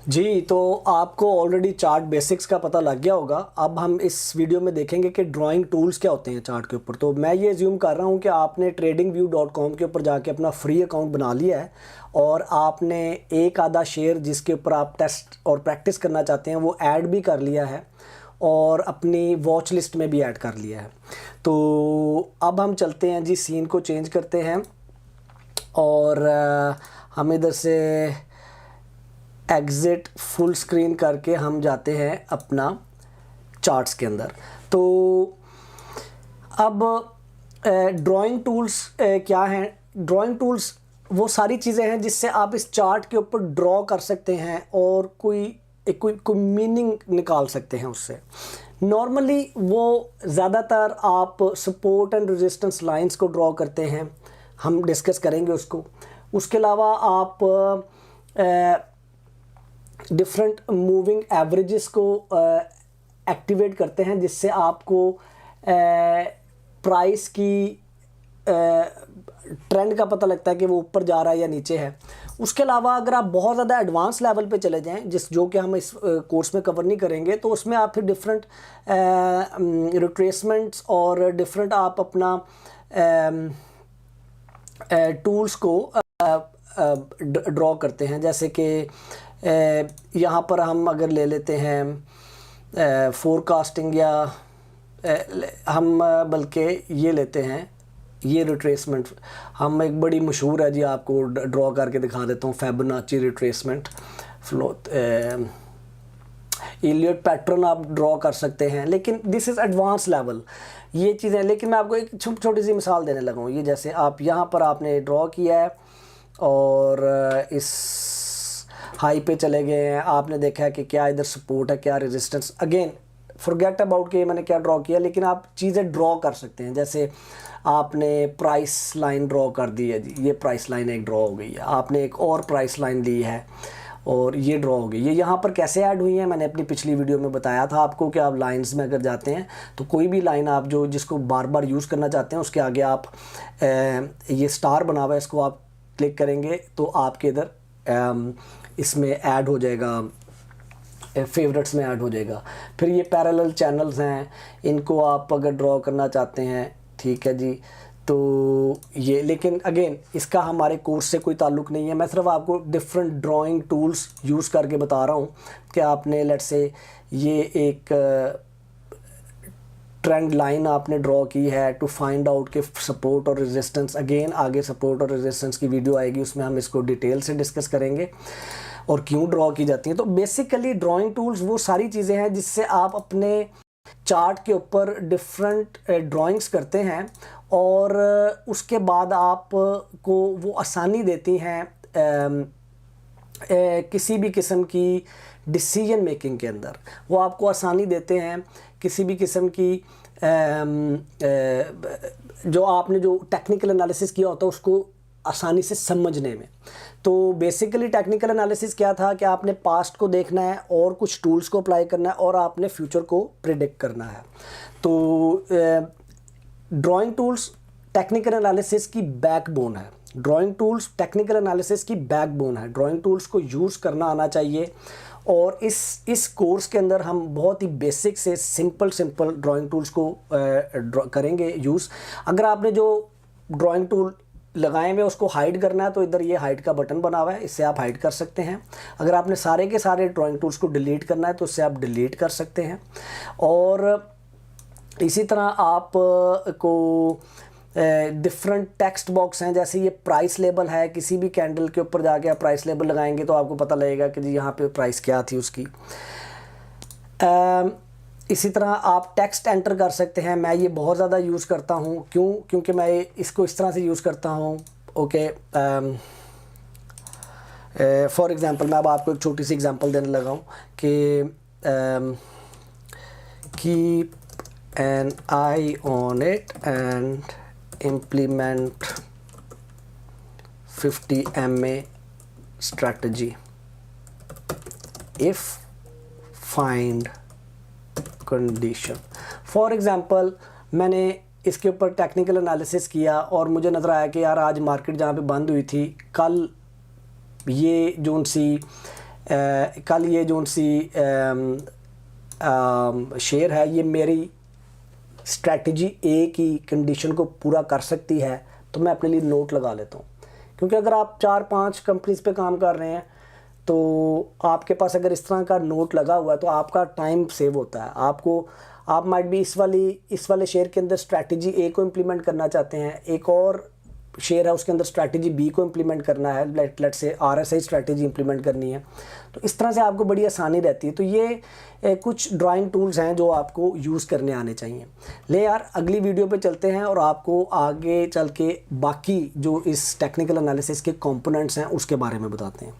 जी, तो आपको already chart basics का पता लग गया होगा। अब हम इस वीडियो में देखेंगे कि ड्राइंग टूल्स क्या होते हैं चार्ट के ऊपर। तो मैं ये अज्यूम कर रहा हूँ कि आपने tradingview.com के ऊपर जाके अपना फ्री अकाउंट बना लिया है और आपने एक आधा शेयर जिसके ऊपर आप टेस्ट और प्रैक्टिस करना चाहते हैं वो ऐड भी कर लिया है और अपनी वॉच लिस्ट में भी ऐड कर लिया है। तो अब हम चलते हैं जी, सीन को चेंज करते हैं और हम इधर से एग्ज़िट फुल स्क्रीन करके हम जाते हैं अपना चार्ट्स के अंदर। तो अब ड्राइंग टूल्स क्या हैं? ड्राइंग टूल्स वो सारी चीज़ें हैं जिससे आप इस चार्ट के ऊपर ड्रॉ कर सकते हैं और कोई मीनिंग निकाल सकते हैं उससे। नॉर्मली वो ज़्यादातर आप सपोर्ट एंड रेजिस्टेंस लाइंस को ड्रॉ करते हैं, हम डिस्कस करेंगे उसको। उसके अलावा आप डिफरेंट मूविंग एवरेजेस को एक्टिवेट करते हैं जिससे आपको प्राइस की ट्रेंड का पता लगता है कि वो ऊपर जा रहा है या नीचे है। उसके अलावा अगर आप बहुत ज़्यादा एडवांस लेवल पे चले जाएं, जो कि हम इस कोर्स में कवर नहीं करेंगे, तो उसमें आप फिर डिफरेंट रिट्रेसमेंट्स और डिफरेंट आप अपना टूल्स को ड्रॉ करते हैं। जैसे कि यहाँ पर हम अगर ले लेते हैं फोरकास्टिंग, या हम बल्कि ये लेते हैं ये रिट्रेसमेंट। हम एक बड़ी मशहूर है जी, आपको ड्रॉ करके दिखा देता हूँ, Fibonacci retracement flow. Elliott pattern आप ड्रॉ कर सकते हैं, लेकिन दिस इज़ एडवांस लेवल ये चीज़ें। लेकिन मैं आपको एक छोटी सी मिसाल देने लगा हूँ। ये जैसे आप यहाँ पर आपने ड्रॉ किया है और इस हाई पे चले गए हैं, आपने देखा है कि क्या इधर सपोर्ट है, क्या रेजिस्टेंस। अगेन फॉरगेट अबाउट कि मैंने क्या ड्रॉ किया, लेकिन आप चीज़ें ड्रॉ कर सकते हैं। जैसे आपने प्राइस लाइन ड्रॉ कर दी है जी, ये प्राइस लाइन एक ड्रॉ हो गई है। आपने एक और प्राइस लाइन ली है और ये ड्रॉ हो गई। ये यहाँ पर कैसे ऐड हुई है मैंने अपनी पिछली वीडियो में बताया था आपको कि आप लाइंस में अगर जाते हैं तो कोई भी लाइन आप जिसको बार बार यूज़ करना चाहते हैं उसके आगे आप ये स्टार बना हुआ है, इसको आप क्लिक करेंगे तो आपके इधर इसमें ऐड हो जाएगा, फेवरेट्स में ऐड हो जाएगा। फिर ये पैरेलल चैनल्स हैं, इनको आप अगर ड्रॉ करना चाहते हैं, ठीक है जी। तो ये, लेकिन अगेन इसका हमारे कोर्स से कोई ताल्लुक़ नहीं है। मैं सिर्फ आपको डिफरेंट ड्राइंग टूल्स यूज़ करके बता रहा हूँ कि आपने लेट्स से ये एक ट्रेंड लाइन आपने ड्रॉ की है टू फाइंड आउट के सपोर्ट और रेजिस्टेंस। अगेन आगे सपोर्ट और रेजिस्टेंस की वीडियो आएगी, उसमें हम इसको डिटेल से डिस्कस करेंगे और क्यों ड्रॉ की जाती हैं। तो बेसिकली ड्राइंग टूल्स वो सारी चीज़ें हैं जिससे आप अपने चार्ट के ऊपर डिफरेंट ड्राइंग्स करते हैं और उसके बाद आपको वो आसानी देती हैं किसी भी किस्म की डिसीजन मेकिंग के अंदर। वो आपको आसानी देते हैं किसी भी किस्म की जो आपने जो टेक्निकल एनालिसिस किया होता है उसको आसानी से समझने में। तो बेसिकली टेक्निकल एनालिसिस क्या था कि आपने पास्ट को देखना है और कुछ टूल्स को अप्लाई करना है और आपने फ्यूचर को प्रिडिक्ट करना है। तो ड्राइंग टूल्स टेक्निकल एनालिसिस की बैकबोन है। ड्राइंग टूल्स टेक्निकल एनालिसिस की बैकबोन है। ड्राइंग टूल्स को यूज़ करना आना चाहिए और इस कोर्स के अंदर हम बहुत ही बेसिक से सिंपल ड्राइंग टूल्स को करेंगे यूज़। अगर आपने जो ड्राइंग टूल लगाए हुए उसको हाइड करना है तो इधर ये हाइड का बटन बना हुआ है, इससे आप हाइड कर सकते हैं। अगर आपने सारे के सारे ड्राइंग टूल्स को डिलीट करना है तो उससे आप डिलीट कर सकते हैं। और इसी तरह आप को डिफरेंट टेक्स्ट बॉक्स हैं, जैसे ये प्राइस लेबल है, किसी भी कैंडल के ऊपर जाके आप प्राइस लेबल लगाएंगे तो आपको पता लगेगा कि जी यहाँ पे प्राइस क्या थी उसकी। इसी तरह आप टेक्स्ट एंटर कर सकते हैं। मैं ये बहुत ज़्यादा यूज़ करता हूँ, क्योंकि मैं इसको इस तरह से यूज़ करता हूँ। ओके, फॉर एग्ज़ाम्पल मैं अब आपको एक छोटी सी एग्ज़ाम्पल देने लगा हूँ कि keep an I on it and implement 50 MA strategy if find condition। For example मैंने इसके ऊपर टेक्निकल एनालिसिस किया और मुझे नज़र आया कि यार आज मार्केट जहाँ पे बंद हुई थी, कल ये जो सी कल ये जो सी शेयर है ये मेरी स्ट्रैटेजी ए की कंडीशन को पूरा कर सकती है, तो मैं अपने लिए नोट लगा लेता हूँ। क्योंकि अगर आप 4-5 कंपनीज पे काम कर रहे हैं तो आपके पास अगर इस तरह का नोट लगा हुआ है तो आपका टाइम सेव होता है। आप माइट भी इस वाले शेयर के अंदर स्ट्रैटेजी ए को इम्प्लीमेंट करना चाहते हैं, एक और शेयर है उसके अंदर स्ट्रैटेजी बी को इम्प्लीमेंट करना है, लेट से RSI स्ट्रैटेजी इम्प्लीमेंट करनी है, तो इस तरह से आपको बड़ी आसानी रहती है। तो ये कुछ ड्राइंग टूल्स हैं जो आपको यूज़ करने आने चाहिए। ले यार अगली वीडियो पे चलते हैं और आपको आगे चल के बाकी जो इस टेक्निकल एनालिसिस के कंपोनेंट्स हैं उसके बारे में बताते हैं।